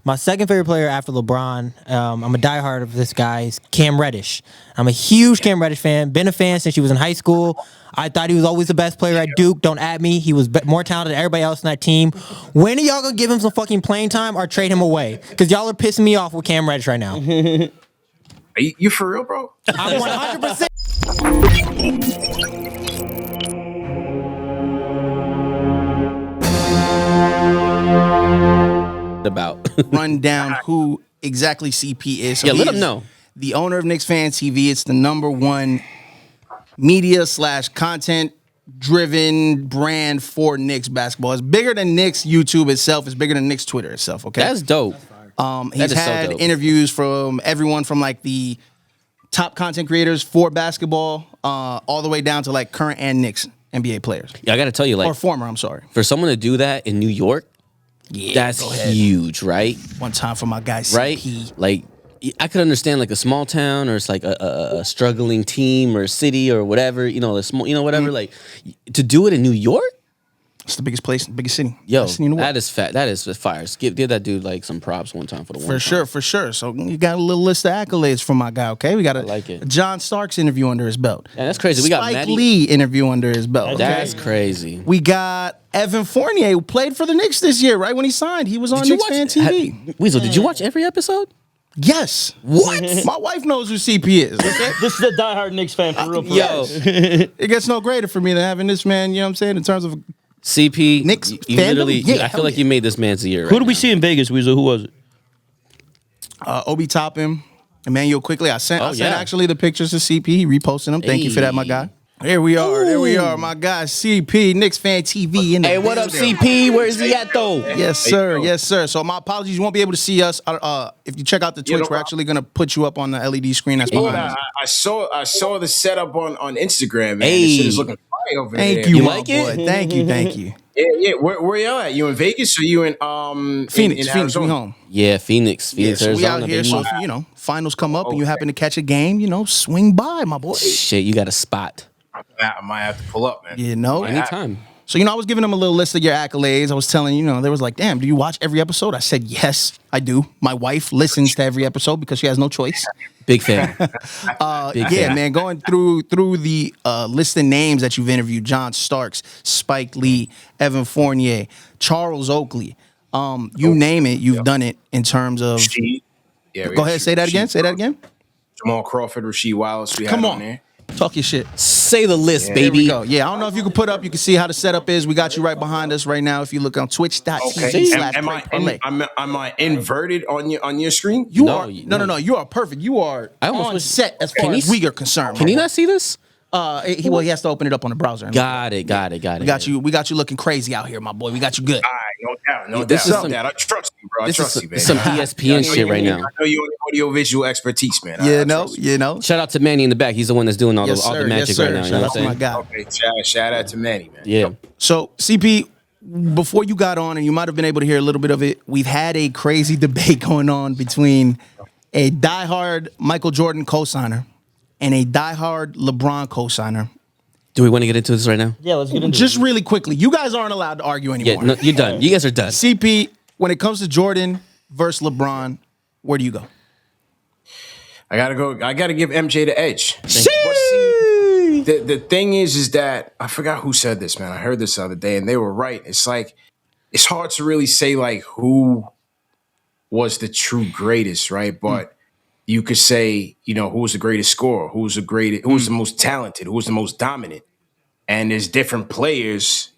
My second favorite player after LeBron, I'm a diehard of this guy, is Cam Reddish. I'm a huge Cam Reddish fan. Been a fan since he was in high school. I thought he was always the best player at Duke. Don't at me. He was more talented than everybody else in that team. When are y'all going to give him some fucking playing time or trade him away? Because y'all are pissing me off with Cam Reddish right now. Are you for real, bro? I'm 100%. About run down who exactly CP is. So let him know. The owner of KnicksFanTV. It's the #1 media / content driven brand for Knicks basketball. It's bigger than Knicks YouTube itself. It's bigger than Knicks Twitter itself. Okay, that's dope. He's had interviews from everyone from like the top content creators for basketball, all the way down to like current and Knicks NBA players. Yeah, I got to tell you, like, or former. I'm sorry. For someone to do that in New York, that's huge, right? One time for my guy, CP. Right? Like, I could understand like a small town or it's like a struggling team or city or whatever, a small, whatever. Like, to do it in New York. It's the biggest place, biggest city. Yo, city in the world. that is fat. That is fire. Give that dude like some props one time for the one. For sure. So you got a little list of accolades from my guy. Okay, we got a John Starks interview under his belt. Yeah, that's crazy. We got Spike Lee interview under his belt. Okay? That's crazy. We got Evan Fournier, who played for the Knicks this year. Right when he signed, he was on KnicksFanTV. Weasel, did you watch every episode? Yes. What? My wife knows who CP is. Okay? This is a diehard Knicks fan for real. Yo, it gets no greater for me than having this man. You know what I'm saying? In terms of CP, Knicks you literally, yeah, I feel like you made this man's year. Who did we see in Vegas, Weasel? Who was it? Obi Toppin, Emmanuel Quickly. I sent actually the pictures to CP. He reposted them. Thank you for that, my guy. There we are, my guy, CP, KnicksFanTV in the Hey, what up, CP? Where's he at, though? Yes, sir. So my apologies. You won't be able to see us. If you check out the Twitch, we're actually going to put you up on the LED screen that's behind us. I saw the setup on Instagram, man. This shit is looking fire over there. Thank you, like it? Thank you. Yeah. Where y'all at? You in Vegas or you in Phoenix? in Phoenix, we home. Yeah, Phoenix, so we Arizona. out here. So if, finals come up and you happen to catch a game, swing by, my boy. Shit, you got a spot. I might have to pull up, man. Anytime. So, I was giving them a little list of your accolades. I was telling, they was like, damn, do you watch every episode? I said, yes, I do. My wife listens to every episode because she has no choice. Big fan. Man, going through the list of names that you've interviewed: John Starks, Spike Lee, Evan Fournier, Charles Oakley. You name it, you've done it in terms of. Go ahead, say that again. Jamal Crawford, Rasheed Wallace. Come on there. Talk your shit. Say the list, baby. There we go. Yeah, I don't know if you can see how the setup is. We got you right behind us right now. If you look on twitch.tv/Pray. Am I inverted on your screen? You are. No. You are perfect. You are on set as far as we are concerned. Can you not see this? He has to open it up on the browser. Got it. We got you looking crazy out here, my boy. We got you good. All right, no doubt. I trust you, bro. I trust you, man. Some ESPN shit right now. I know you on audio visual expertise, man. Shout out to Manny in the back. He's the one that's doing all the magic right now. Shout out to my guy. Okay, shout out to Manny, man. Yeah. So CP, before you got on, and you might have been able to hear a little bit of it, we've had a crazy debate going on between a diehard Michael Jordan cosigner and a diehard LeBron cosigner. Do we want to get into this right now? Yeah, let's get into it. Just really quickly. You guys aren't allowed to argue anymore. Yeah, no, you're done. You guys are done. CP, when it comes to Jordan versus LeBron, where do you go? I gotta give MJ the edge. The thing is that I forgot who said this, man. I heard this the other day, and they were right. It's like it's hard to really say like who was the true greatest, right? But you could say, who was the greatest scorer, who was the most talented, who was the most dominant. And there's different players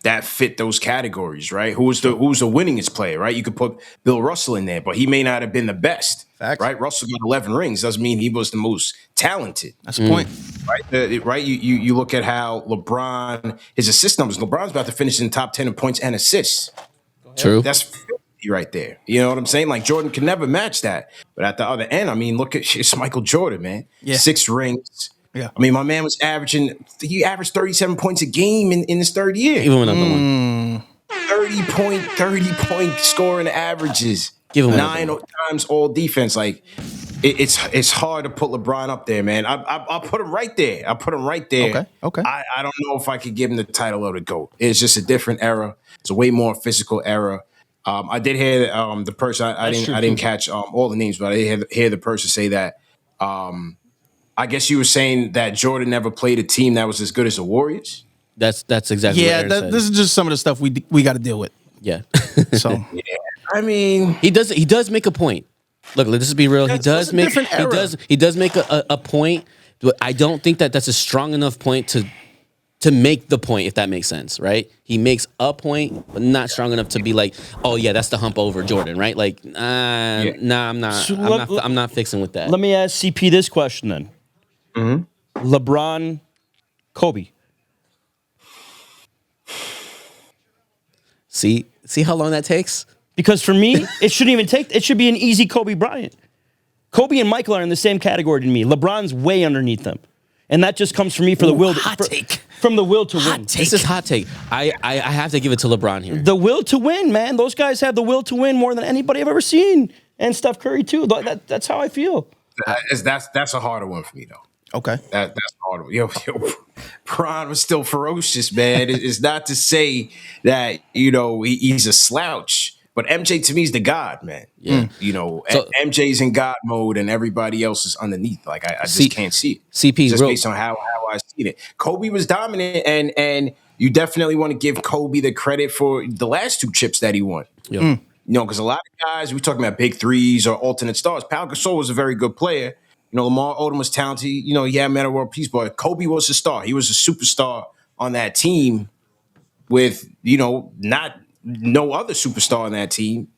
that fit those categories, right? Who was the winningest player, right? You could put Bill Russell in there, but he may not have been the best. Facts. Right? Russell got 11 rings. Doesn't mean he was the most talented. That's the point. Right? Right? You look at how LeBron, his assist numbers, LeBron's about to finish in the top 10 in points and assists. True. That's 50 right there. You know what I'm saying? Like Jordan can never match that. But at the other end, I mean, look at it's Michael Jordan, man. Yeah. 6 rings. Yeah. I mean, my man was averaged 37 points a game in his third year. Even another one. 30 point scoring averages. Give him 9 times all defense. Like it's hard to put LeBron up there, man. I'll put him right there. Okay. I don't know if I could give him the title of the GOAT. It's just a different era. It's a way more physical era. I did hear the person. I didn't catch all the names, but I did hear the person say that. I guess you were saying that Jordan never played a team that was as good as the Warriors. That's exactly what Aaron said. This is just some of the stuff we got to deal with. Yeah. So Yeah, I mean, he does make a point. Look, let's just be real. He does make a point, but I don't think that's a strong enough point to make the point, if that makes sense, right? He makes a point, but not strong enough to be like, oh yeah, that's the hump over Jordan, right? Like, nah, I'm not. So I'm not fixing with that. Let me ask CP this question then. Mm-hmm. LeBron, Kobe. See how long that takes? Because for me, it shouldn't even take. It should be an easy Kobe Bryant. Kobe and Michael are in the same category to me. LeBron's way underneath them, and that just comes from me for the will. From the will to win. This is hot take. I have to give it to LeBron here. The will to win, man. Those guys have the will to win more than anybody I've ever seen, and Steph Curry too. That's how I feel. That's a harder one for me though. okay. That's a harder one. Yo, Bron was still ferocious, man. It's not to say that he's a slouch. But MJ to me is the god, man. Yeah. So, MJ's in God mode and everybody else is underneath. Like I just can't see it. CP just based on how I see it. Kobe was dominant, and you definitely want to give Kobe the credit for the last 2 chips that he won. Yeah. Because a lot of guys, we're talking about big threes or alternate stars. Pau Gasol was a very good player. Lamar Odom was talented. He had Man of World Peace, but Kobe was a star. He was a superstar on that team with not no other superstar on that team,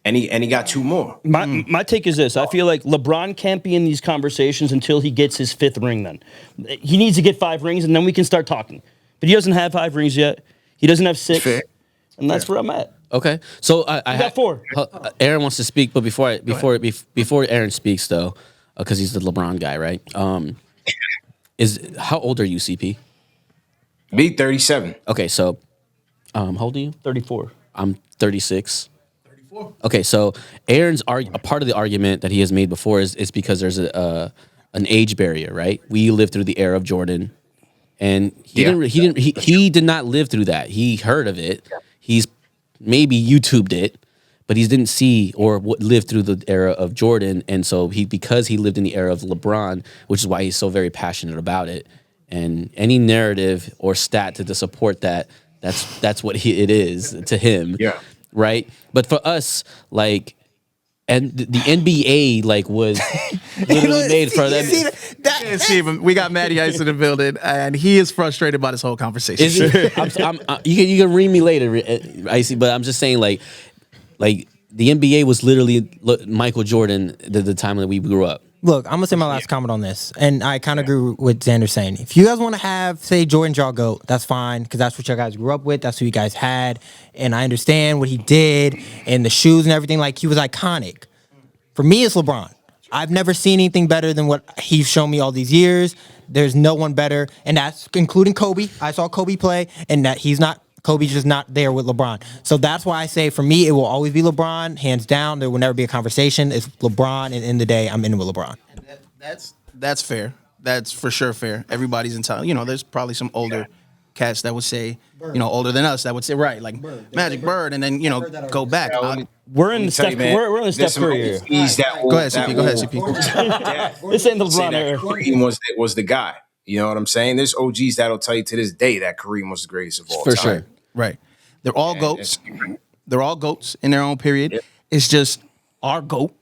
and he got 2 more. My take is this: I feel like LeBron can't be in these conversations until he gets his 5th ring. Then he needs to get 5 rings, and then we can start talking. But he doesn't have 5 rings yet. He doesn't have 6, Fair. and that's where I'm at. Okay. So I got 4. Aaron wants to speak, but before Aaron speaks though, because he's the LeBron guy, right? How old are you, CP? Me, 37. Okay, so how old are you? 34. I'm 36. 34. Okay, so Aaron's a part of the argument that he has made before is because there's an age barrier, right? We lived through the era of Jordan, and he did not live through that. He heard of it. He's maybe YouTubed it, but he didn't see or lived through the era of Jordan, and so because he lived in the era of LeBron, which is why he's so very passionate about it. And any narrative or stat to support that. That's what it is to him, right? But for us, like, and the NBA was literally made for them. We got Matty Ice in the building, and he is frustrated by this whole conversation. You can read me later, Icy, but I'm just saying, like the NBA was literally Michael Jordan the time that we grew up. Look, I'm going to say my last comment on this, and I kind of agree with what Xander's saying. If you guys want to have, say, Jordan Jaw GOAT, that's fine, because that's what you guys grew up with, that's who you guys had, and I understand what he did, and the shoes and everything, he was iconic. For me, it's LeBron. I've never seen anything better than what he's shown me all these years. There's no one better, and that's including Kobe. I saw Kobe play, and Kobe's just not there with LeBron. So that's why I say, for me, it will always be LeBron, hands down. There will never be a conversation. It's LeBron, and in the day, I'm in with LeBron. That's fair. That's for sure fair. Everybody's entitled. There's probably some older cats that would say, older than us, that would say, right, like Magic Bird, and then, go back. We're in the Steph Curry era. Go ahead, CP. This ain't the LeBron era. Kareem was the guy. You know what I'm saying? There's OGs that'll tell you to this day that Kareem was the greatest of all time. For sure. Right. They're all GOATs. They're all GOATs in their own period. Yep. It's just our GOAT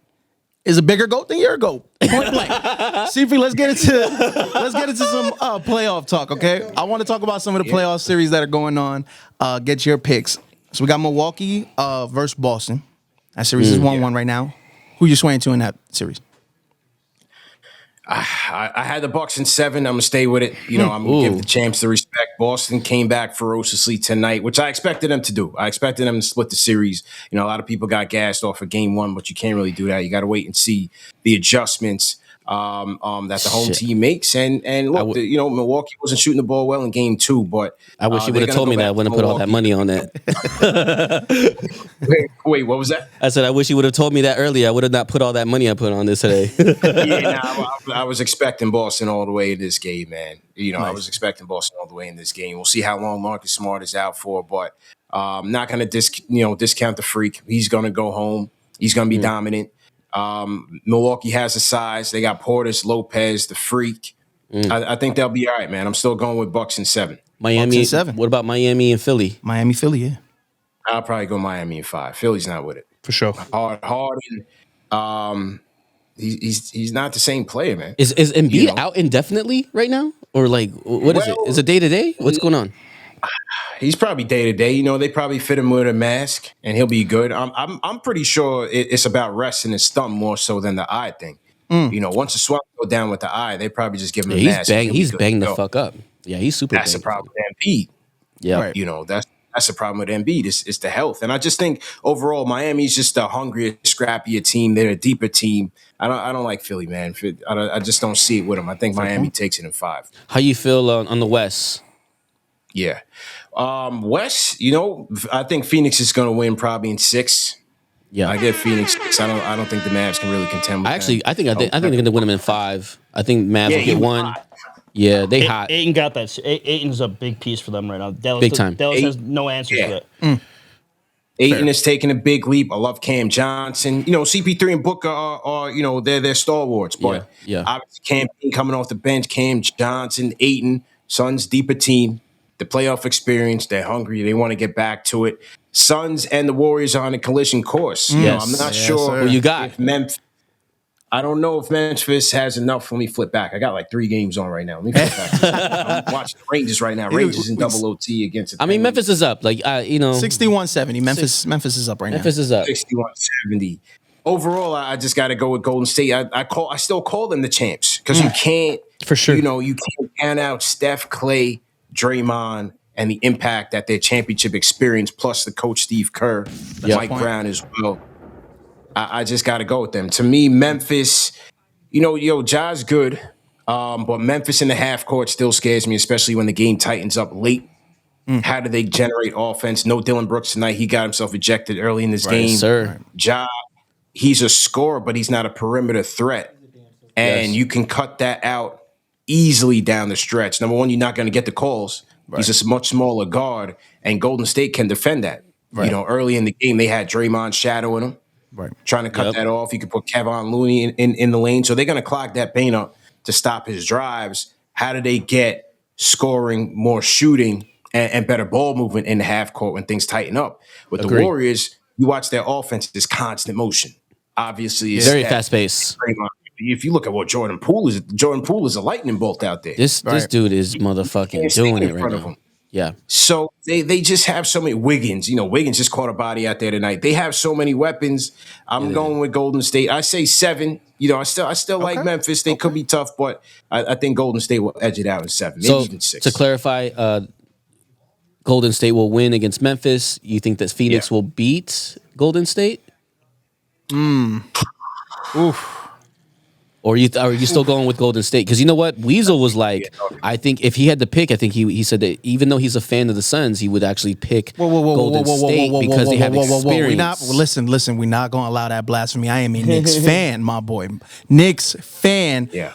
is a bigger GOAT than your GOAT. Point blank. CP, let's get into some playoff talk, okay? I want to talk about some of the playoff series that are going on. Get your picks. So we got Milwaukee versus Boston. That series is 1-1 right now. Who you swaying to in that series? I had the Bucks in 7. I'm gonna stay with it. I'm gonna give the champs the respect. Boston came back ferociously tonight, which I expected them to do. I expected them to split the series. A lot of people got gassed off of game 1, but you can't really do that. You got to wait and see the adjustments that the home team makes. And look, Milwaukee wasn't shooting the ball well in game 2, but I wish you would have told me that. I wouldn't have put all that money on that. Wait, what was that? I said, I wish you would have told me that earlier. I would have not put all that money I put on this today. I was expecting Boston all the way in this game, man. I was expecting Boston all the way in this game. We'll see how long Marcus Smart is out for, but Not going to discount the freak. He's going to go home. He's going to be dominant. Milwaukee has the size. They got Portis, Lopez, the freak. I think they'll be all right, man. I'm still going with Bucks and 7. Miami. and 7. What about Miami and Philly? Miami, Philly, yeah. I'll probably go Miami and 5. Philly's not with it. For sure. Harden. He's not the same player, man. Is Embiid out indefinitely right now, or like what is it? Is it day to day? What's going on? He's probably day to day. They probably fit him with a mask, and he'll be good. I'm pretty sure it's about resting his thumb more so than the eye thing. Once the swelling go down with the eye, they probably just give him a mask. He's banged the fuck up. Yeah, he's super. That's the problem with Embiid. Yeah, Right. That's the problem with Embiid. It's the health, and I just think overall Miami's just a hungrier, scrappier team. They're a deeper team. I don't like Philly, man. I just don't see it with them. I think Miami takes it in 5. How you feel on the West? Yeah. West, I think Phoenix is going to win probably in 6. Yeah, I get Phoenix 6. I don't think the Mavs can really contend with them. I think they're going to win them in 5. I think Mavs will get 1. Yeah, they hot. Ayton got that. Ayton's a big piece for them right now. Dallas, Big time. Dallas has no answers to that. Ayton is taking a big leap. I love Cam Johnson. CP3 and Booker are they're stalwarts. But Yeah. obviously Cam coming off the bench, Cam Johnson, Ayton, Suns deeper team, the playoff experience. They're hungry. They want to get back to it. Suns and the Warriors are on a collision course. Yes. I'm not Yes, sure sir. Who you got? if Memphis. I don't know if Memphis has enough. Let me flip back. I got like 3 games on right now. Let me flip back. I'm watching the Rangers right now. Rangers in double OT against. I mean, Memphis is up. 61-70. Memphis is up right Memphis is up. 61-70. Overall, I just got to go with Golden State. I still call them the champs because you can't For sure. You can't count out Steph, Clay, Draymond, and the impact that their championship experience plus the coach Steve Kerr, Mike Brown as well. I just got to go with them. To me, Memphis, Ja's good, but Memphis in the half court still scares me, especially when the game tightens up late. How do they generate offense? No Dylan Brooks tonight. He got himself ejected early in this game. Yes, sir. Ja, he's a scorer, but he's not a perimeter threat. And you can cut that out easily down the stretch. Number one, you're not going to get the calls. He's a much smaller guard, and Golden State can defend that. Right. Early in the game, they had Draymond shadowing him. Right. Trying to cut that off. You could put Kevon Looney in the lane. So they're going to clog that paint up to stop his drives. How do they get scoring, more shooting, and better ball movement in the half court when things tighten up? With the Warriors, you watch their offense, it's constant motion. Obviously, it's Very fast pace. If you look at what Jordan Poole is a lightning bolt out there. This dude is motherfucking doing it right now. Yeah. So they just have so many Wiggins. Wiggins just caught a body out there tonight. They have so many weapons. I'm going with Golden State. I say 7. I still like Memphis. They could be tough, but I think Golden State will edge it out in 7, maybe even 6. To clarify, Golden State will win against Memphis. You think that Phoenix will beat Golden State? Oof. Or are you still going with Golden State? Because you know what? Weasel was like, I think if he had to pick, I think he said that even though he's a fan of the Suns, he would actually pick Golden State because they have experience. Listen, we're not going to allow that blasphemy. I am a Knicks fan, my boy. Knicks fan. Yeah.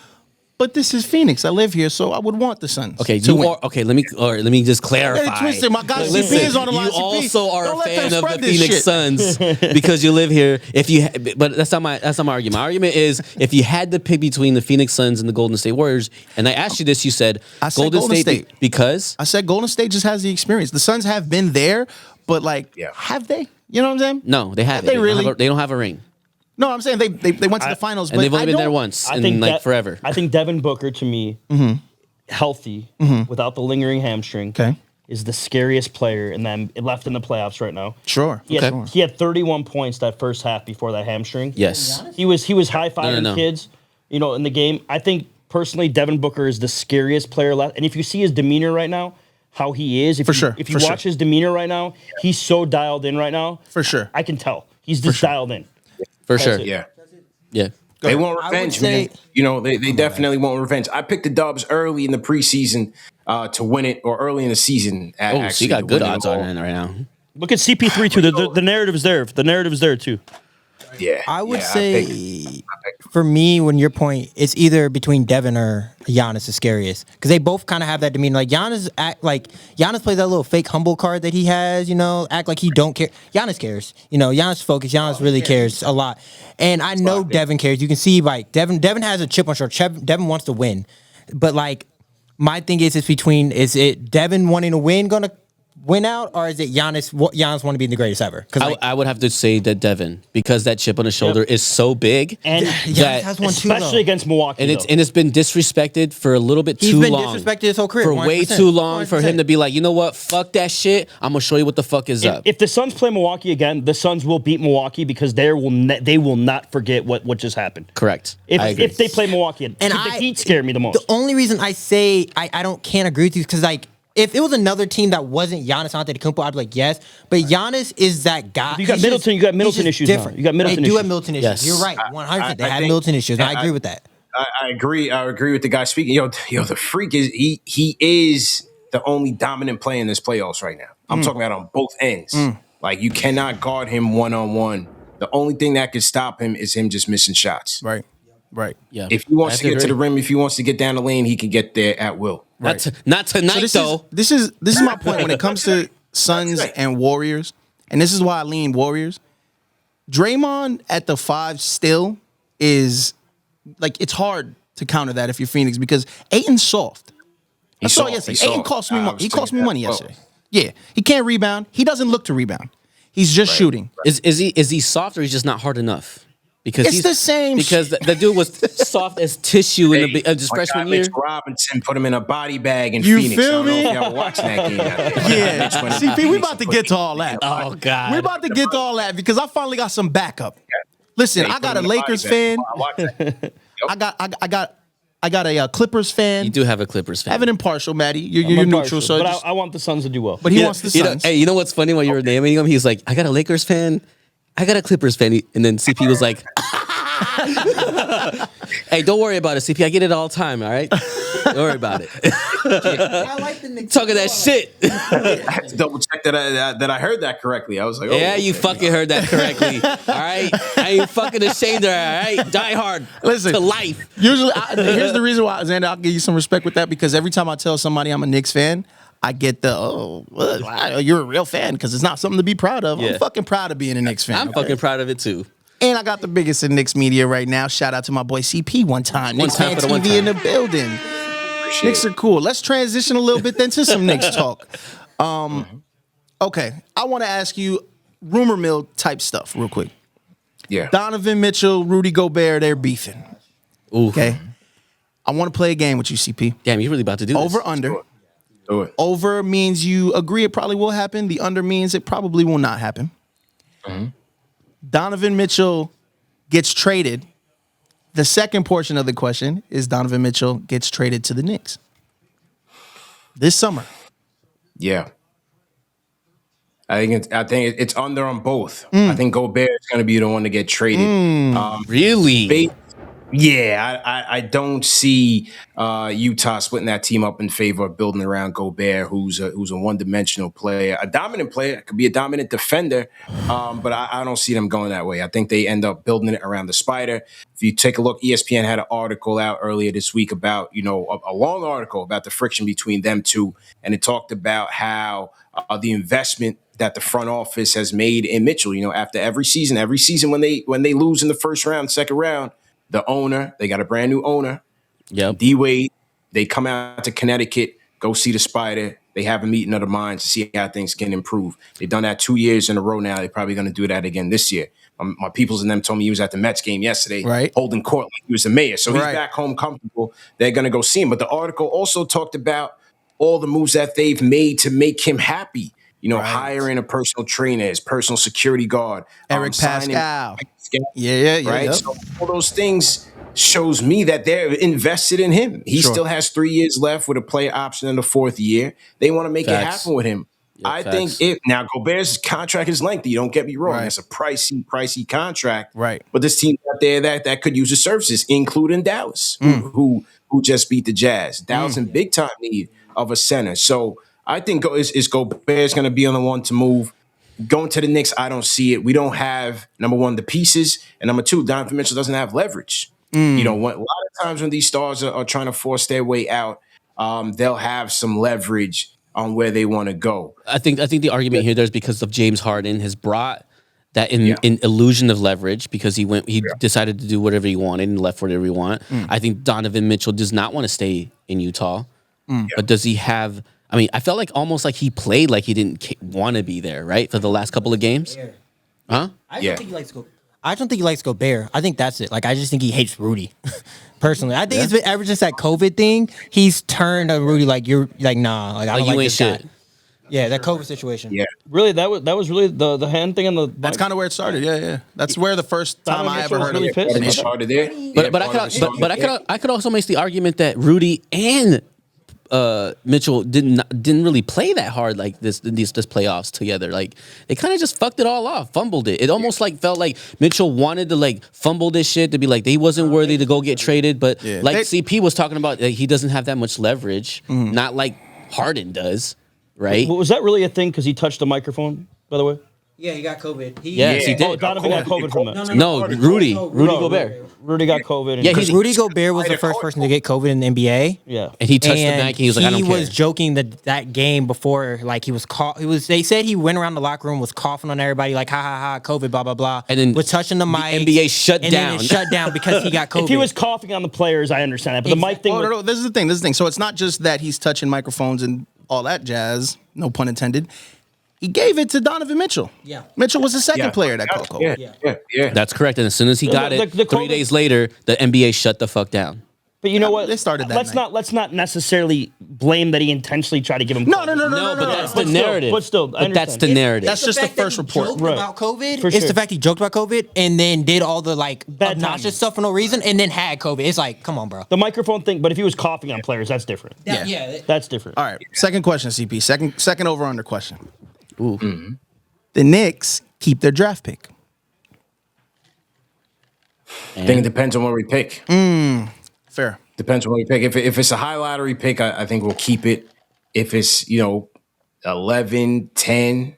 But this is Phoenix. I live here, so I would want the Suns. Okay, to win. let me just clarify. Hey, twisted, my guy CP is on the line. You CP, also are don't a let fan them of the spread this Phoenix shit. Suns because you live here. But that's not my argument. My argument is if you had to pick between the Phoenix Suns and the Golden State Warriors, and I asked you this, you said Golden State because I said Golden State just has the experience. The Suns have been there, but have they? You know what I'm saying? No, they haven't. They really? They don't have a ring. No, I'm saying they went to the finals, And but they've only I been there don't- once in forever. I think Devin Booker, to me, healthy, without the lingering hamstring, Okay. is the scariest player and then left in the playoffs right now. Sure. He had 31 points that first half before that hamstring. Yes. He was high-fiving No. kids, in the game. I think, personally, Devin Booker is the scariest player left. And if you see his demeanor right now, how he is, if you watch his demeanor right now, he's so dialed in right now. For sure. I can tell. He's just dialed in. For sure. it. Yeah. Yeah. They want revenge, man. They definitely want revenge. I picked the Dubs early in the preseason to win it, or early in the season. So you got good odds on it right now. Look at CP3 too. The narrative is there. The narrative is there too. Yeah. I would I say picked for me, when your point, it's either between Devin or Giannis is scariest because they both kind of have that demeanor. Like Giannis plays that little fake humble card that he has, act like he don't care. Giannis cares, Giannis focused. Giannis really cares a lot, and I know Devin cares. You can see like Devin has a chip on shoulder. Devin wants to win, but like my thing is it Devin wanting to win gonna win out, or is it Giannis want to be the greatest ever? Because I would have to say that Devin, because that chip on his shoulder is so big, and Giannis has one too, especially against Milwaukee, and it's been disrespected for a little bit too long. He's been disrespected his whole career for way 100%, too long for 100%. him to be like, you know what, fuck that shit. I'm gonna show you what the fuck is up. If the Suns play Milwaukee again, the Suns will beat Milwaukee because they will not forget what just happened. Correct. I agree. If they play Milwaukee, and the Heat scare me the most. The only reason I say I can't agree with you is because like. If it was another team that wasn't Giannis Antetokounmpo, I'd be like, yes. But Giannis is that guy. You got Middleton. You got Middleton issues now. You got Middleton They do issues. have Middleton issues. Yes. You're right. 100%. They I have think- Middleton issues. And I I- agree with that. I agree. I agree with the guy speaking. Yo, the freak is he is the only dominant player in this playoffs right now. I'm talking about on both ends. Like you cannot guard him one-on-one. The only thing that could stop him is him just missing shots. Right. Yeah. If he wants I to get to the agree. rim, if he wants to get down the lane, he can get there at will. Not tonight though. This is my point when it comes to Suns and Warriors, and this is why I lean Warriors. Draymond at the 5 still is like it's hard to counter that if you're Phoenix because Ayton's soft. I saw soft. yesterday. He's Ayton soft. cost me. I He was cost me thinking money that. yesterday. Yeah, he can't rebound. He doesn't look to rebound. He's just shooting. Is he soft or he's just not hard enough? Because It's he's the same Because the dude was soft as tissue in the his My freshman guy year. Mitch Robinson put him in a body bag in You Phoenix. feel I don't know me? if y'all watching that game. out there. Yeah, Mitch went in CP, we Phoenix about and to put get to all that. Oh God. We're about to get to all that because I finally got some backup. Listen, He I put got him a in body Lakers bag. fan. I watched that. I got a Clippers fan. You do have a Clippers fan. Have an impartial, Maddie. You're I'm neutral, impartial, so but just- I want the Suns to do well. but he You know- wants the you know- Suns. hey, you know what's funny when you were naming him? He's like, I got a Lakers fan, I got a Clippers fan, and then CP was like, hey, don't worry about it, CP. I get it all the time. All right, don't worry about it. I like the Knicks. Talking that shit. I had to double check that I heard that correctly. I was like, oh, Yeah, you okay. fucking heard that correctly. All right, I ain't fucking ashamed of that. All right, die hard. Listen. to life. Usually, here's the reason why, Xander, I'll give you some respect with that because every time I tell somebody I'm a Knicks fan, I get the, wow, you're a real fan because it's not something to be proud of. Yeah. I'm fucking proud of being a Knicks fan. I'm okay? fucking proud of it too. And I got the biggest in Knicks media right now. Shout out to my boy CP one time. One Knicks time fan for the one TV in time. the building. Appreciate Knicks it. are cool. Let's transition a little bit then to some Knicks talk. Okay, I want to ask you rumor mill type stuff real quick. Yeah. Donovan Mitchell, Rudy Gobert, they're beefing. Ooh. Okay. I want to play a game with you, CP. Damn, you really about to do this? Over under. Do it. Over means you agree it probably will happen. The under means it probably will not happen. Donovan Mitchell gets traded. The second portion of the question is Donovan Mitchell gets traded to the Knicks this summer. Yeah. I think it's under on both. I think Gobert is going to be the one to get traded. Really? Yeah, I don't see Utah splitting that team up in favor of building around Gobert, who's a one-dimensional player, a dominant player, could be a dominant defender, but I don't see them going that way. I think they end up building it around the Spider. If you take a look, ESPN had an article out earlier this week about, a long article about the friction between them two, and it talked about how the investment that the front office has made in Mitchell. After every season when they lose in the first round, second round. The owner, they got a brand new owner, Yep. D-Wade. They come out to Connecticut, go see the Spider. They have a meeting of the minds to see how things can improve. They've done that 2 years in a row now. They're probably going to do that again this year. My peoples and them told me he was at the Mets game yesterday, Right. holding court like he was the mayor. So he's Right. back home comfortable. They're going to go see him. But the article also talked about all the moves that they've made to make him happy. Hiring a personal trainer, his personal security guard. Eric signing- Pascal. Yeah. Right? Yep. So all those things shows me that they're invested in him. He Sure. still has 3 years left with a player option in the fourth year. They want to make it Facts. happen with him. I facts. think now Gobert's contract is lengthy. Don't get me wrong. Right. It's a pricey contract. Right. But this team out there that could use the services, including Dallas, who just beat the Jazz. Dallas in big time need of a center. So I think is Gobert's going to be on the one to move. Going to the Knicks, I don't see it. We don't have, number one, the pieces, and number two, Donovan Mitchell doesn't have leverage. You know, a lot of times when these stars are trying to force their way out, they'll have some leverage on where they want to go. I think the argument here there's because of James Harden has brought that in illusion of leverage because he decided to do whatever he wanted and left whatever he wanted. I think Donovan Mitchell does not want to stay in Utah, but does he have? I mean, I felt like almost like he played like he didn't want to be there, right, for the last couple of games. Huh? I don't think he likes to go. I don't think he likes Gobert. I think that's it. Like, I just think he hates Rudy. Personally, I think it's been ever since that COVID thing. He's turned on Rudy like you're like nah. Like I don't you like ain't this guy. shit. Yeah, that COVID situation. Yeah. Really, that was really the hand thing on the. That's kind of where it started. Yeah. That's where the first time Donovan I Mitchell ever was heard really of pissed. it. It started there. But I could also make the argument that Rudy and Mitchell didn't really play that hard like this playoffs together. Like they kind of just fucked it all off, fumbled it. It almost like felt like Mitchell wanted to like fumble this shit to be like they wasn't worthy to go get traded. But like CP was talking about, like, he doesn't have that much leverage, not like Harden does, right? Was that really a thing? Because he touched the microphone, by the way. Yeah, he got COVID. Yes, he did. Oh, Donovan got COVID from that. No, Rudy Gobert. Rudy got COVID. And Yeah, Because Rudy Gobert was the first person to get COVID in the NBA. yeah. And he touched the And back and he was like, I don't care. was joking that game before, like he was They said he went around the locker room, was coughing on everybody, like ha ha ha, COVID, blah blah blah. And then was touching the mic. NBA shut and down. Then it shut down because he got COVID. If he was coughing on the players, I understand that. But the mic thing. No. This is the thing. So it's not just that he's touching microphones and all that jazz. No pun intended. He gave it to Donovan Mitchell. Yeah. Mitchell was the second player that caught COVID. Yeah. That's correct. And as soon as he got it, the 3 COVID days later, the NBA shut the fuck down. But you know what? They started that Let's night. not necessarily blame that he intentionally tried to give him. No. No, but that's the But still- narrative. but still, I but that's the understand. narrative. That's just the fact that first he report. joked Right. about COVID. For It's sure. the fact he joked about COVID and then did all the like Bad obnoxious timing. stuff for no reason and then had COVID. It's like, come on, bro. The microphone thing. But if he was coughing on players, that's different. Yeah. That's different. All right. Second question, CP. Second over under question. Ooh. The Knicks keep their draft pick. I think it depends on where we pick. Fair. Depends on what we pick. If it's a high lottery pick, I think we'll keep it. If it's 11, 10,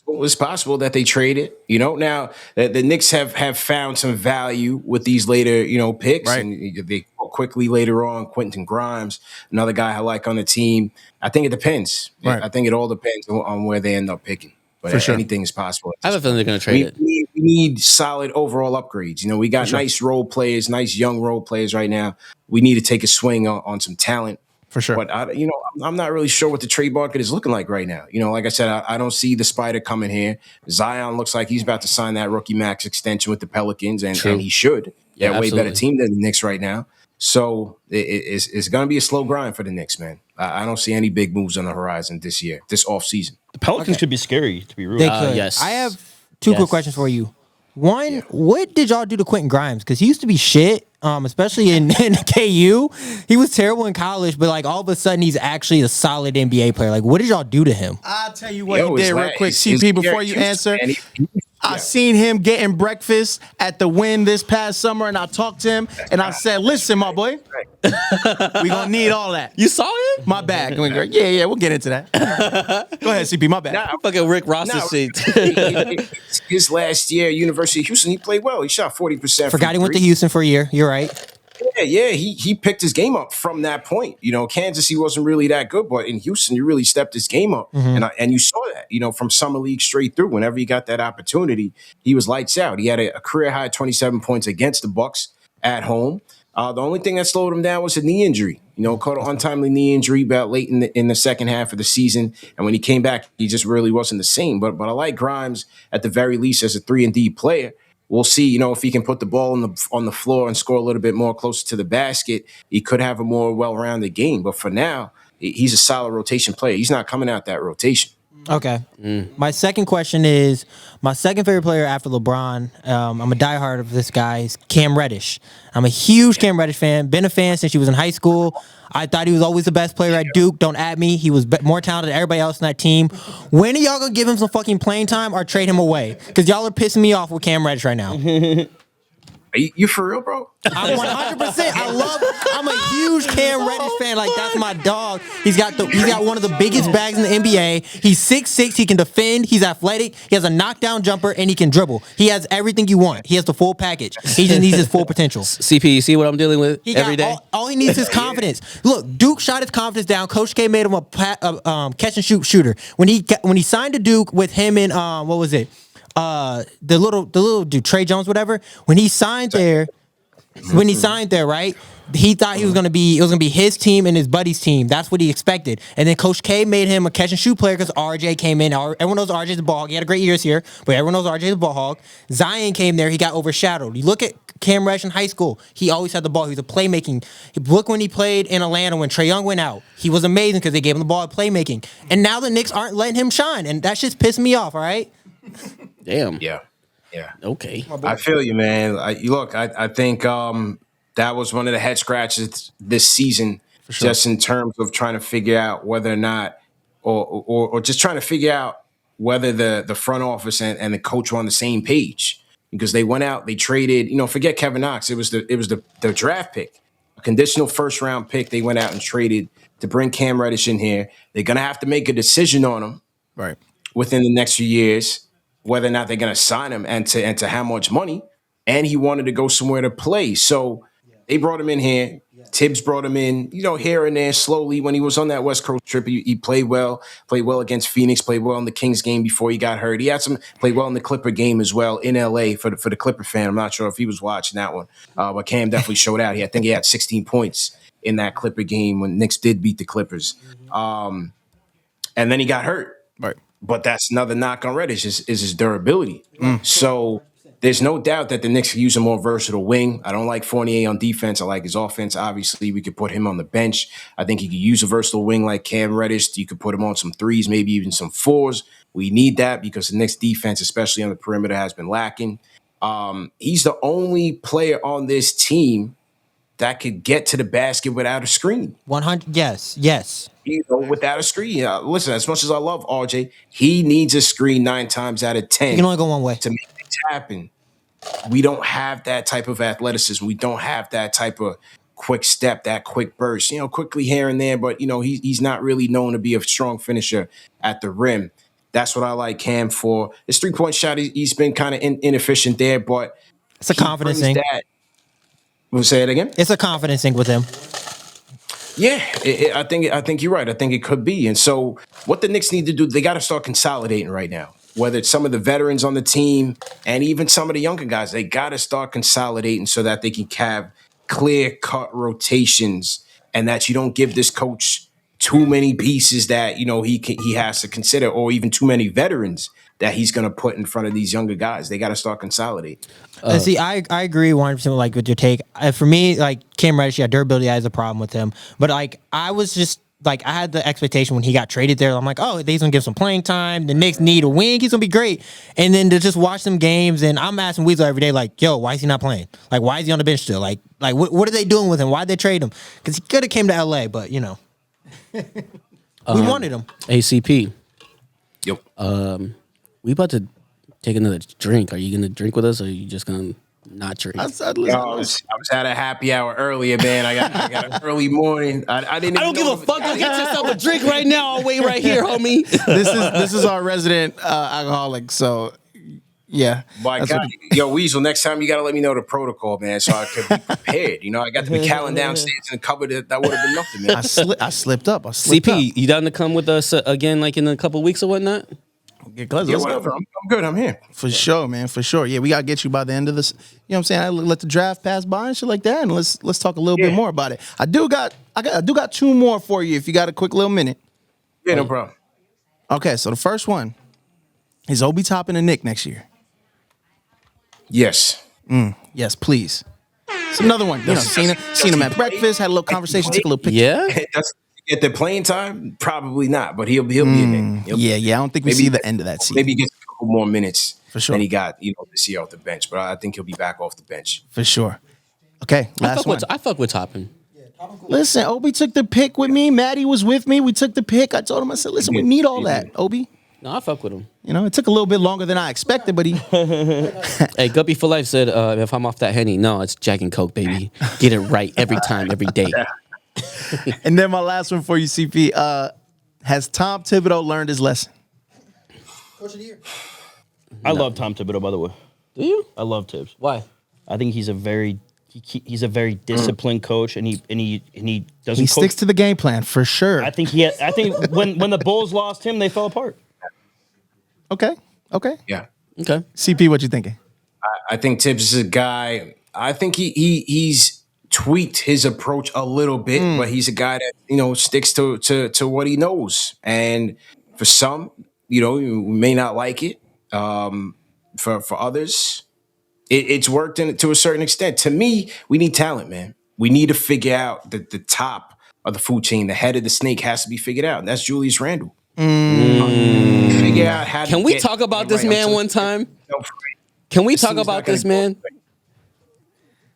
it's possible that they trade it. Now the Knicks have found some value with these later picks, Right. and they quickly later on Quentin Grimes, another guy I like on the team. I think it depends. Right. I think it all depends on where they end up picking. But For sure. anything is possible. I have a feeling they're going to trade it. We need solid overall upgrades. We got nice role players, nice young role players right now. We need to take a swing on some talent. For sure. But I'm not really sure what the trade market is looking like right now. Like I said, I don't see the spider coming here. Zion looks like he's about to sign that rookie max extension with the Pelicans, and he should. Yeah, They're a way better absolutely. team than the Knicks right now. So it's going to be a slow grind for the Knicks, man. I don't see any big moves on the horizon this year, this offseason. The Pelicans could be scary, to be real. They could. yes. I have two Yes. quick questions for you. One, what did y'all do to Quentin Grimes? Because he used to be shit, especially in KU. He was terrible in college, but like all of a sudden he's actually a solid NBA player. Like, what did y'all do to him? I'll tell you what Yo, he his did real la- quick, his- CP, his before year you at answer. Houston, man, I seen him getting breakfast at the Win this past summer, and I talked to him, and I said, listen, my boy, we going to need all that. You saw him? My bad. Yeah, we'll get into that. Go ahead, CP, my bad. Nah, Fucking Rick Ross No. shit. his last year, University of Houston, he played well. He shot 40%. Forgot he went to Houston for a year. You're right. Yeah, he picked his game up from that point. Kansas, he wasn't really that good, but in Houston, he really stepped his game up, and you saw that. From summer league straight through. Whenever he got that opportunity, he was lights out. He had a career high 27 points against the Bucks at home. The only thing that slowed him down was a knee injury. Caught an untimely knee injury about late in the second half of the season, and when he came back, he just really wasn't the same. But I like Grimes at the very least as a 3-and-D player. We'll see, if he can put the ball on the floor and score a little bit more closer to the basket, he could have a more well-rounded game. But for now, he's a solid rotation player. He's not coming out that rotation. Okay. My second question is my second favorite player after LeBron. I'm a diehard of this guy. Is Cam Reddish. I'm a huge Cam Reddish fan. Been a fan since he was in high school. I thought he was always the best player at Duke. Don't at me. He was more talented than everybody else in that team. When are y'all gonna give him some fucking playing time or trade him away? Because y'all are pissing me off with Cam Reddish right now. You for real, bro? I'm 100%. I'm a huge Cam Reddish fan. Like, that's my dog. He's got one of the biggest bags in the NBA. He's 6'6". He can defend. He's athletic. He has a knockdown jumper, and he can dribble. He has everything you want. He has the full package. He just needs his full potential. CP, you see what I'm dealing with every day? All he needs is confidence. Look, Duke shot his confidence down. Coach K made him a catch and shoot shooter. When he signed to Duke with him and what was it? The little dude, Trey Jones, whatever. When he signed there, right? He thought it was gonna be his team and his buddy's team. That's what he expected. And then Coach K made him a catch and shoot player because RJ came in. Everyone knows RJ's a ball hog. He had a great years here, but everyone knows RJ's a ball hog. Zion came there. He got overshadowed. You look at Cam Reddish in high school. He always had the ball. He was a playmaking. Look when he played in Atlanta when Trae Young went out. He was amazing because they gave him the ball at playmaking. And now the Knicks aren't letting him shine, and that shit's pissing me off. All right. Damn. Yeah. Okay. I feel you, man. I think that was one of the head scratches this season, just in terms of trying to figure out whether or not, or just trying to figure out whether the front office and the coach were on the same page. Because they went out, they traded, forget Kevin Knox. It was the draft pick, a conditional first round pick. They went out and traded to bring Cam Reddish in here. They're gonna have to make a decision on him, Right. within the next few years, whether or not they're going to sign him and to how much money. And he wanted to go somewhere to play. So they brought him in here. Thibs brought him in, here and there slowly. When he was on that West Coast trip, he played well against Phoenix, played well in the Kings game before he got hurt. He had played well in the Clipper game as well in LA for the Clipper fan. I'm not sure if he was watching that one, but Cam definitely showed out. I think he had 16 points in that Clipper game when Knicks did beat the Clippers. And then he got hurt. Right. But that's another knock on Reddish is his durability. So there's no doubt that the Knicks could use a more versatile wing. I don't like Fournier on defense. I like his offense. Obviously, we could put him on the bench. I think he could use a versatile wing like Cam Reddish. You could put him on some threes, maybe even some fours. We need that because the Knicks defense, especially on the perimeter, has been lacking. He's the only player on this team that could get to the basket without a screen. 100. Yes. Without a screen. Listen, as much as I love RJ, he needs a screen 9 times out of 10. You can only go one way to make things happen. We don't have that type of athleticism. We don't have that type of quick step, that quick burst. Quickly here and there, but he's not really known to be a strong finisher at the rim. That's what I like Cam for. His 3-point shot, he's been kind of inefficient there, but it's a confidence thing. We'll say it again. It's a confidence thing with him. Yeah, I think you're right. I think it could be. And so what the Knicks need to do, they got to start consolidating right now. Whether it's some of the veterans on the team and even some of the younger guys, they got to start consolidating so that they can have clear-cut rotations and that you don't give this coach too many pieces that, he has to consider, or even too many veterans that he's going to put in front of these younger guys. They got to start consolidating. See, I agree 100% with your take. For me, Cam Reddish, durability has a problem with him. But I was just I had the expectation when he got traded there. I'm like, oh, he's gonna give some playing time. The Knicks need a wing. He's gonna be great. And then to just watch some games, and I'm asking Weasel every day, yo, why is he not playing? Why is he on the bench still? What are they doing with him? Why'd they trade him? Because he could have came to LA, but we wanted him. ACP. Yep. We about to take another drink. Are you gonna drink with us, or are you just gonna not drink? I was at a happy hour earlier, man. I got an early morning. I don't give a fuck. Go get yourself a drink right now. I'll wait right here, homie. This is our resident alcoholic. So yeah. My God, Weasel. Next time you got to let me know the protocol, man, so I could be prepared. I got the McAllen downstairs in the cupboard. That would have been nothing, man. I slipped up. CP, you down to come with us again, in a couple weeks or whatnot? Get close. Yeah, whatever. I'm good. I'm here. For sure, man. For sure. Yeah, we gotta get you by the end of this. You know what I'm saying? I let the draft pass by and shit like that, and let's talk a little bit more about it. I do got 2 more for you if you got a quick little minute. Yeah, no problem. Okay, so the first one is Obi topping the Knicks next year. Yes. Yes, please. It's another one. Seen him at breakfast, had a little conversation, took a little picture. Yeah. Get the playing time? Probably not, but he'll be in there. Yeah. I don't think we see the end of that season. Maybe he gets a couple more minutes for sure than he got, this year off the bench. But I think he'll be back off the bench for sure. Okay, last one. I fuck with Toppin. Listen, Obi took the pick with me. Maddie was with me. We took the pick. I told him, I said, listen, we need all that, Obi. No, I fuck with him. You know, it took a little bit longer than I expected, but he. Hey, Guppy for Life said, if I'm off that Henny, no, it's Jack and Coke, baby. Get it right every time, every day. And then my last one for you, CP. Has Tom Thibodeau learned his lesson? Coach of the year. I love Tom Thibodeau, by the way. Do you? I love Thibs. Why? I think he's a very disciplined coach, and he doesn't. He sticks to the game plan for sure. I think when the Bulls lost him, they fell apart. Okay. Yeah. Okay. CP, what you thinking? I think Thibs is a guy. I think he's tweaked his approach a little bit, but he's a guy that sticks to what he knows. And for some, you may not like it. For others, it's worked to a certain extent. To me, we need talent, man. We need to figure out the top of the food chain. The head of the snake has to be figured out, and that's Julius Randle. Figure out how. Can we talk about this man one time? Can we talk about this man?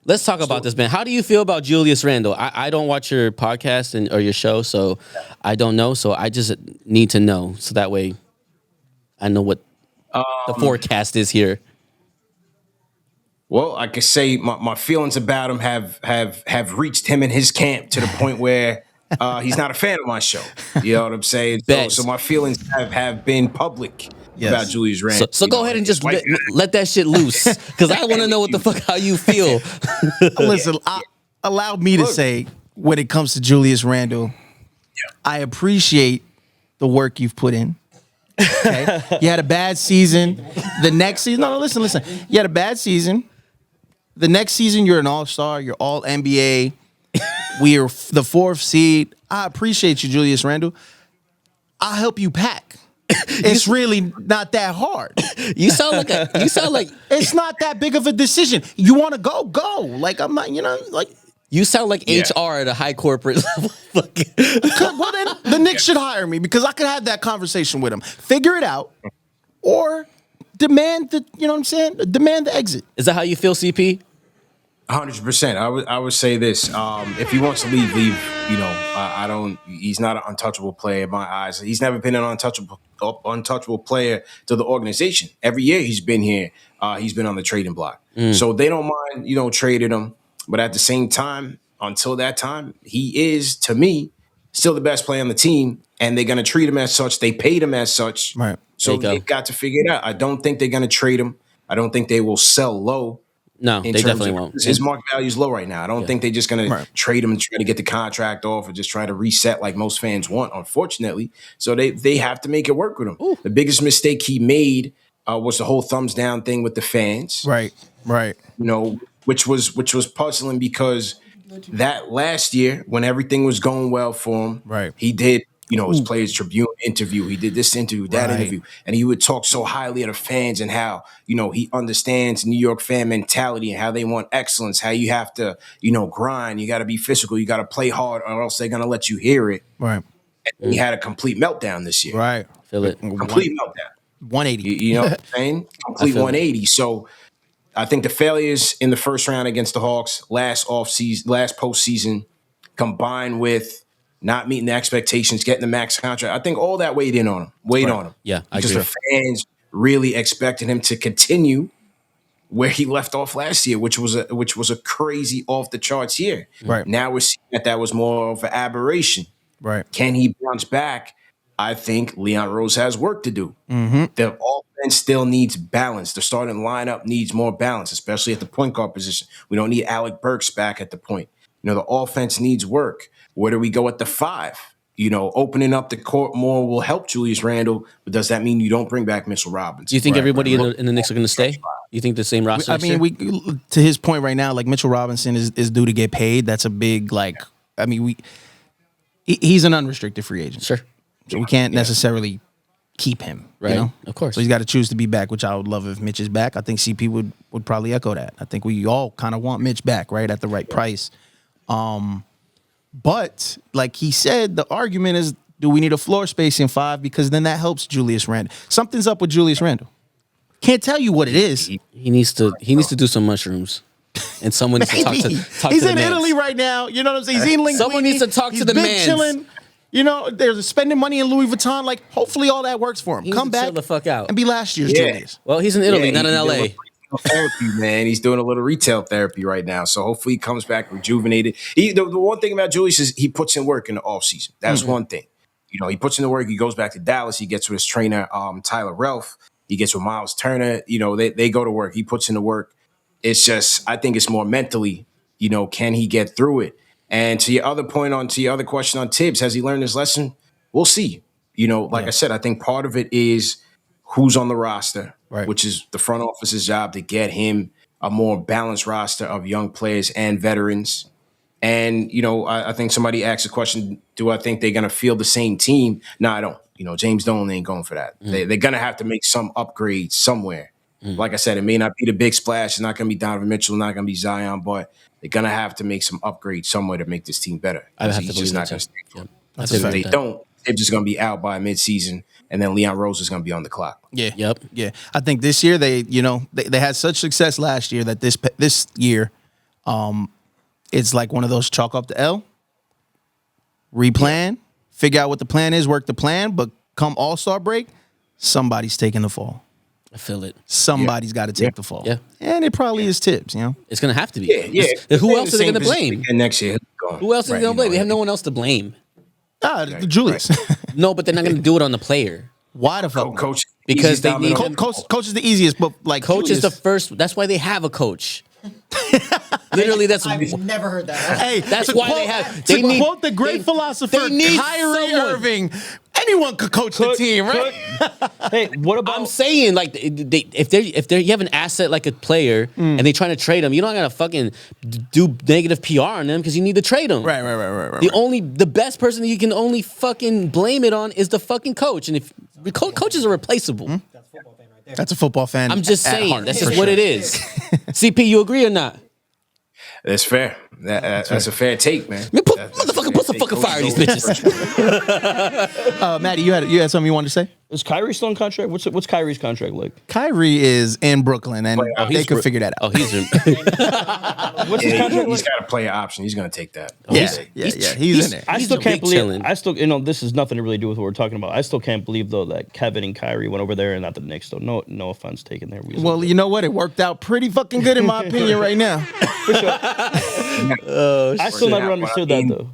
Let's talk about this man. How do you feel about Julius Randle? I don't watch your podcast or your show, so I don't know. So I just need to know, so that way I know what the forecast is here. Well, I could say my feelings about him have reached him in his camp to the point where he's not a fan of my show. You know what I'm saying? So my feelings have been public about Julius Randle. So go ahead and just let that shit loose, because I want to know what the fuck how you feel. Listen, allow me to say, when it comes to Julius Randle, I appreciate the work you've put in. Okay, you had a bad season. The next season, listen. You had a bad season. The next season, you're an all-star. You're all NBA. We are the 4th seed. I appreciate you, Julius Randle. I'll help you pack. It's really not that hard. You sound like it's not that big of a decision. You want to go. Like, I'm not, like. You sound like HR at a high corporate level. Well, then the Knicks should hire me, because I could have that conversation with them. Figure it out, or demand the, demand the exit. Is that how you feel, CP? 100%. I would say this: if he wants to leave. I don't. He's not an untouchable player in my eyes. He's never been an untouchable player to the organization. Every year he's been here, he's been on the trading block. So they don't mind, trading him. But at the same time, until that time, he is, to me, still the best player on the team, and they're going to treat him as such. They paid him as such. Right. So they've got to figure it out. I don't think they're going to trade him. I don't think they will sell low. No, they definitely won't. His market value is low right now. I don't think they're just going to trade him and try to get the contract off or just try to reset like most fans want, unfortunately. So they have to make it work with him. Ooh. The biggest mistake he made was the whole thumbs down thing with the fans. Right. Which was puzzling, because that last year, when everything was going well for him, he did, his Players Tribune interview. He did this interview, that interview, and he would talk so highly of the fans and how, he understands New York fan mentality and how they want excellence, how you have to, grind, you got to be physical, you got to play hard, or else they're going to let you hear it. Right. And he had a complete meltdown this year. Right. Feel it. Complete meltdown. 180. You know what I'm saying? Complete 180. So I think the failures in the first round against the Hawks last postseason, combined with not meeting the expectations, getting the max contract, I think all that weighed on him. Yeah, I because agree. the fans really expected him to continue where he left off last year, which was a crazy off the charts year. Right. Now we're seeing that was more of an aberration. Right. Can he bounce back? I think Leon Rose has work to do. The offense still needs balance. The starting lineup needs more balance, especially at the point guard position. We don't need Alec Burks back at the point. The offense needs work. Where do we go at the 5? Opening up the court more will help Julius Randle, but does that mean you don't bring back Mitchell Robinson? Do you think everybody in the Knicks are going to stay? You think the same roster? I mean, to his point right now, like Mitchell Robinson is due to get paid. That's a big, he's an unrestricted free agent. Sure. So we can't necessarily keep him. Right. Of course. So he's got to choose to be back, which I would love if Mitch is back. I think CP would probably echo that. I think we all kind of want Mitch back, right, at the right price. But like he said, the argument is, do we need a floor space in 5? Because then that helps Julius Randle. Something's up with Julius Randle. Can't tell you what it is. He needs to do some mushrooms, and someone needs to talk to He's the in mans. Italy right now. You know what I'm saying? He's eating linguine. Someone needs to talk to the been mans. chilling. They're spending money in Louis Vuitton. Like, hopefully all that works for him. He Come needs to back chill the fuck out. and be last year's Yeah. Julius. Well, he's in Italy, not in he's LA. doing therapy, man. He's doing a little retail therapy right now. So hopefully he comes back rejuvenated. The one thing about Julius is he puts in work in the offseason. That's one thing. He puts in the work. He goes back to Dallas. He gets with his trainer, Tyler Relf. He gets with Miles Turner. They go to work. He puts in the work. It's just, I think it's more mentally, can he get through it? And to your other question on Thibs, has he learned his lesson? We'll see. I said, I think part of it is who's on the roster, right, which is the front office's job to get him a more balanced roster of young players and veterans. And, I think somebody asked a question, do I think they're going to field the same team? No, I don't. James Dolan ain't going for that. They're going to have to make some upgrades somewhere. Like I said, it may not be the big splash. It's not going to be Donovan Mitchell, not going to be Zion, but they're going to have to make some upgrades somewhere to make this team better. I have to He's believe just that not going too. to stay. Yep. If they don't, they're just going to be out by midseason, and then Leon Rose is going to be on the clock. Yeah. Yep. Yeah. I think this year they had such success last year that this year, it's like one of those chalk up the L, replan, figure out what the plan is, work the plan, but come All-Star break, somebody's taking the fall. I feel it. Somebody's got to take the fall. Yeah. And it probably is Thibs, It's going to have to be. Yeah. Who else are they going to blame? And next year, Who else are they going to blame? They have no one else to blame. Julius. No, but they're not going to do it on the player. Why the fuck? Coach, Because they need him. Coach is the easiest, but like Coach Julius, is the first. That's why they have a coach. Literally, that's I've never heard that. Hey, that's to why quote, they have. To They need, quote the great philosopher they need Kyrie someone. Irving, anyone could coach the team, right? Hey, what about? I'm saying, like, if you have an asset like a player and they trying to trade him, you're not gonna fucking do negative PR on them because you need to trade them. Right. The best person that you can only fucking blame it on is the fucking coach, and if coaches are replaceable. That's a football fan. I'm just at saying, heart, that's for just what sure. it is. CP, you agree or not? That's fair. That's a fair take, man. Man, put some fucking fire in these bitches. Maddie, you had something you wanted to say? Is Kyrie still in contract? What's Kyrie's contract like? Kyrie is in Brooklyn, and they he's could figure that out. Oh, he's What's his contract He's like? got a player option. He's going to take that. He's in there. I He's still a can't big chillin'. believe. I still, this is nothing to really do with what we're talking about. I still can't believe though that Kevin and Kyrie went over there and not the Knicks. Though, no offense taken there. Well, you know what? It worked out pretty fucking good in my opinion right now. I still never understood that though.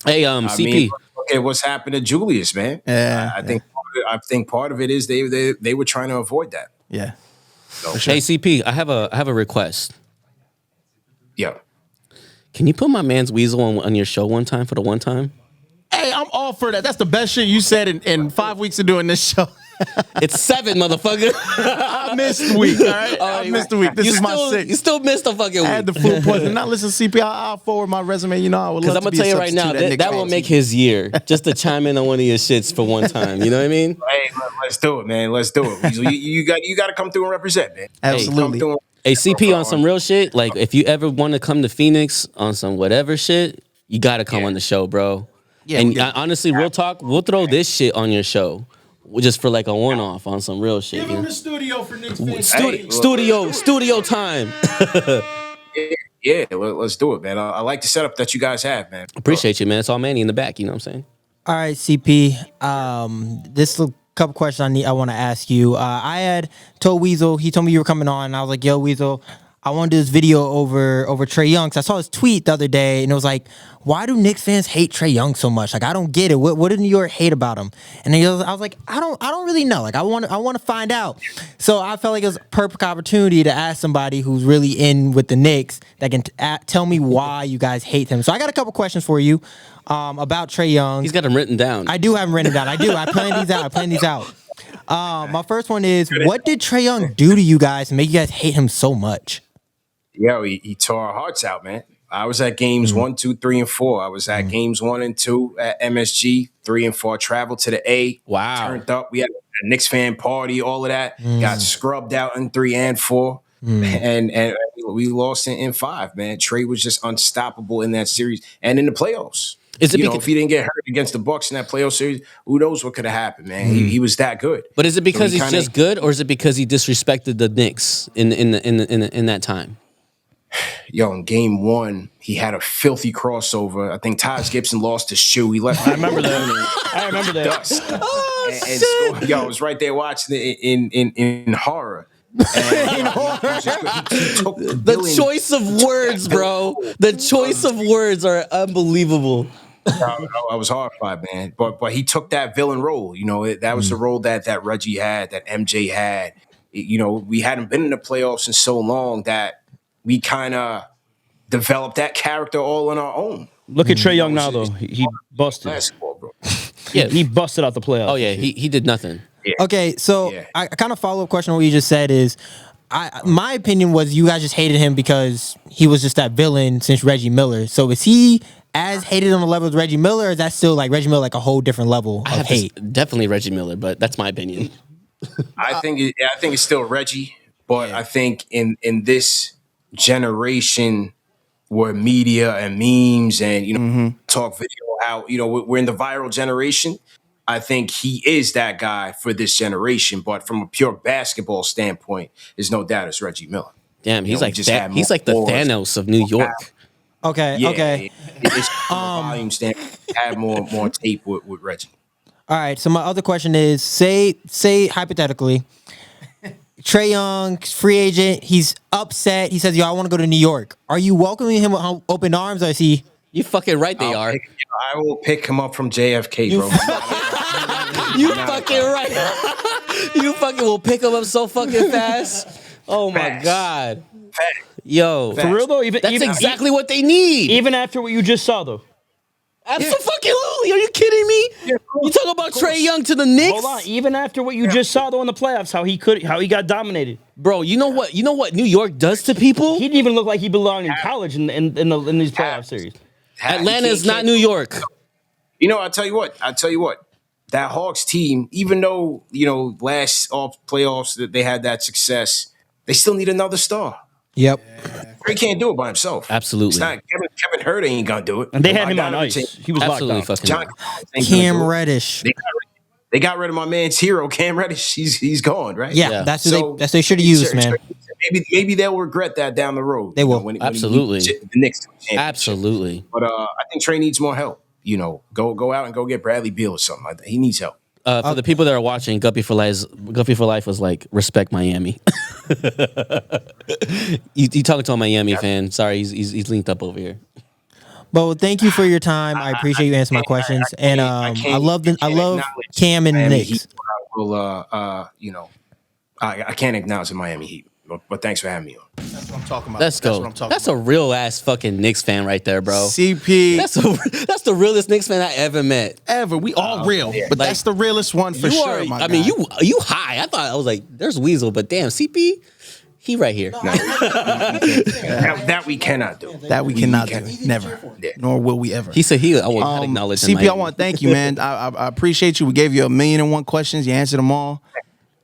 Hey, I CP. mean, look at what's happened to Julius, man. Yeah, I think part of it is they were trying to avoid that. Yeah. Hey, CP. I have a request. Yeah. Can you put my man's Weasel on your show one time for the one time? Hey, I'm all for that. That's the best shit you said in 5 weeks of doing this show. It's 7, motherfucker. I missed the week, all right? I missed the week. This is my 6th. You still missed a fucking week. I had the food poisoning. Now listen, CP, I'll forward my resume. I would love Because to I'm going be to tell a you right now, substitute at that will Knicks make fans. his year. Just to chime in on one of your shits for one time. You know what I mean? Hey, let's do it, man. Let's do it. Weasel, you got to come through and represent, man. Absolutely. Come through. Hey, CP, on some real shit, like if you ever want to come to Phoenix on some whatever shit, you got to come on the show, bro. Yeah, and yeah. honestly, real talk, we'll throw this shit on your show. Just for like a one-off on some real shit. Give him a studio for Knicks fans. Hey, Studio time. Yeah, let's do it, man. I like the setup that you guys have, man. Appreciate you, man. It's all Manny in the back. You know what I'm saying? All right, CP. This little couple questions I want to ask you. I had told Weasel, he told me you were coming on, and I was like, yo, Weasel, I want to do this video over Trey Young. So I saw his tweet the other day, and it was like, why do Knicks fans hate Trey Young so much? Like, I don't get it. What did New York hate about him? And I was like, I don't really know. Like, I want to find out. So I felt like it was a perfect opportunity to ask somebody who's really in with the Knicks that can tell me why you guys hate him. So I got a couple questions for you about Trey Young. He's got them written down. I do have them written down. I do. I planned these out. My first one is, what did Trey Young do to you guys to make you guys hate him so much? Yo, he tore our hearts out, man. I was at games 1, 2, 3, and 4. I was at games 1 and 2 at MSG, 3 and 4. Traveled to the A. Wow. Turned up. We had a Knicks fan party, all of that. Got scrubbed out in 3 and 4. And we lost in 5, man. Trey was just unstoppable in that series and in the playoffs. Is it if he didn't get hurt against the Bucks in that playoff series, who knows what could have happened, man? He was that good. But is it because So he's just good, or is it because he disrespected the Knicks in that time? yo, in game 1, he had a filthy crossover. I think Taj Gibson lost his shoe. He left. I remember that. I remember that. Dust. Oh, And shit. yo, I was right there watching it in horror. And, he took the The villain. choice of words, bro. The choice of words are unbelievable. I was horrified, man. But he took that villain role. You know, that was the role that Reggie had, that MJ had. You know, we hadn't been in the playoffs in so long that we kind of developed that character all on our own. Look at Trae Young now, though. He busted. Basketball, bro. Yeah. He busted out the playoffs. Oh yeah, he did nothing. Okay, so Yeah. I kind of follow up question on what you just said is, my opinion was you guys just hated him because he was just that villain since Reggie Miller. So is he as hated on the level as Reggie Miller, or is that still like Reggie Miller like a whole different level I of have to hate? definitely Reggie Miller, but that's my opinion. I think it's still Reggie, but I think in this generation where media and memes and talk video out, we're in the viral generation. I think he is that guy for this generation, but from a pure basketball standpoint, there's no doubt it's Reggie Miller. Damn, he's we like just had he's more like the wars. Thanos of New York. Okay, Yeah, okay. it's from a volume standpoint. Had more tape with Reggie. All right. So my other question is, say hypothetically, Trae Young, free agent, he's upset. He says, "Yo, I want to go to New York." Are you welcoming him with open arms, or is he? You fucking right they are. I will pick him up from JFK, bro. You fucking right. You fucking will pick him up so fucking fast. Oh my Facts. God. Facts. Yo. For real, though? That's exactly what they need. Even after what you just saw, though. Absolutely. Are you kidding me? You talk about Trae Young to the Knicks? Hold on. Even after what you just saw, though, in the playoffs, how he got dominated. Bro, you know what New York does to people? He didn't even look like he belonged in college in these playoff series. Atlanta is not New York. I'll tell you what. That Hawks team, even though, last playoffs that they had that success, they still need another star. Yep. He can't do it by himself. Absolutely. It's not Kevin Herter ain't gonna do it. And they had him on ice. Bogdanovich He was Absolutely locked down. fucking John right. Collins ain't gonna Cam do it. Reddish. They got rid of my man's hero, Cam Reddish. He's gone, right? Yeah, Yeah. that's what they should have used, man. Maybe they'll regret that down the road. They will. When Absolutely. the Knicks to a championship. Absolutely. But I think Trey needs more help. Go out and go get Bradley Beal or something. He needs help. For the people that are watching, Guppy for Life was like, respect Miami. you talking to a Miami fan. Sorry, he's linked up over here. But thank you for your time. I appreciate you answering my questions, and I love Cam and the Knicks. I can't acknowledge the Miami Heat, but thanks for having me on. That's what I'm talking about. Let's That's go. what I'm talking That's a real ass fucking Knicks fan right there, bro. CP That's the realest Knicks fan I ever met. ever. We all real, but Like, that's the realest one for You sure. are. My I mean, guy. you high. I was like, there's Weasel, but damn, CP, he right here. That we cannot do. That we cannot do. Never. Yeah. Nor will we ever. He said I will not acknowledge him. CP, I want to thank you, man. I appreciate you. We gave you 1,000,001 questions. You answered them all.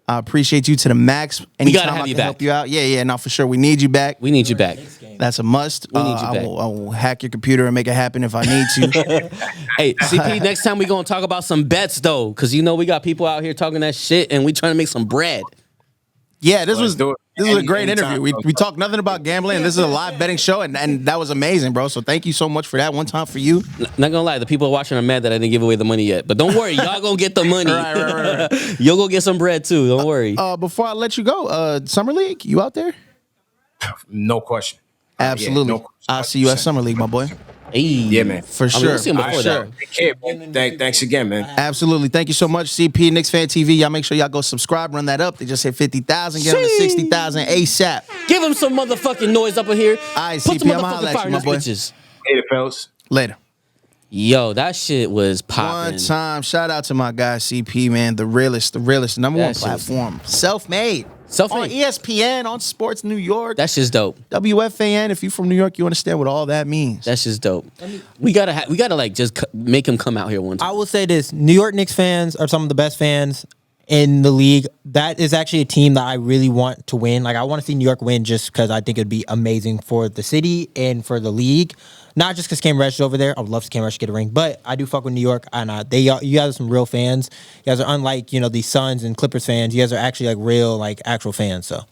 I appreciate you to the max. Anytime have I you can back. help you out. Yeah, no, for sure. We need you back. We need you back. That's a must. We need you back. I will hack your computer and make it happen if I need to. Hey, CP, next time we gonna talk about some bets though, because we got people out here talking that shit, and we trying to make some bread. Yeah, this was do it. a great Anytime. interview. We talked nothing about gambling. And this is a live betting show, and that was amazing, bro. So thank you so much for that. One time for you. Not gonna lie, the people watching are mad that I didn't give away the money yet. But don't worry, y'all gonna get the money. Right. You'll go get some bread too. Don't worry. Before I let you go, Summer League, you out there? No question. Absolutely. no question. I'll see you at Summer League, my boy. Hey. Yeah, man. For I mean, sure. we'll see him before that. Take care, man. Thanks again, man. Absolutely. Thank you so much, CP, KnicksFanTV. Y'all make sure y'all go subscribe, run that up. They just hit 50,000. Get them to 60,000 ASAP. Give him some motherfucking noise up in here. All right, Put some CP, I'ma motherfucking holla at fire you, in my these boy. bitches. Later, fellas. Later. Yo, that shit was popping. One time, shout out to my guy CP, man, the realest, number one That shit was- platform, self-made, Self-made. on ESPN, on Sports New York, That shit's dope. WFAN. If you from New York, you understand what all that means. That's just dope. We gotta like just make him come out here one I time. will say this: New York Knicks fans are some of the best fans in the league. That is actually a team that I really want to win. Like, I want to see New York win just because I think it'd be amazing for the city and for the league. Not just because Cam Reddish is over there. I would love to see Cam Reddish get a ring, but I do fuck with New York, and you guys are some real fans. You guys are unlike these Suns and Clippers fans. You guys are actually like real, like actual fans. So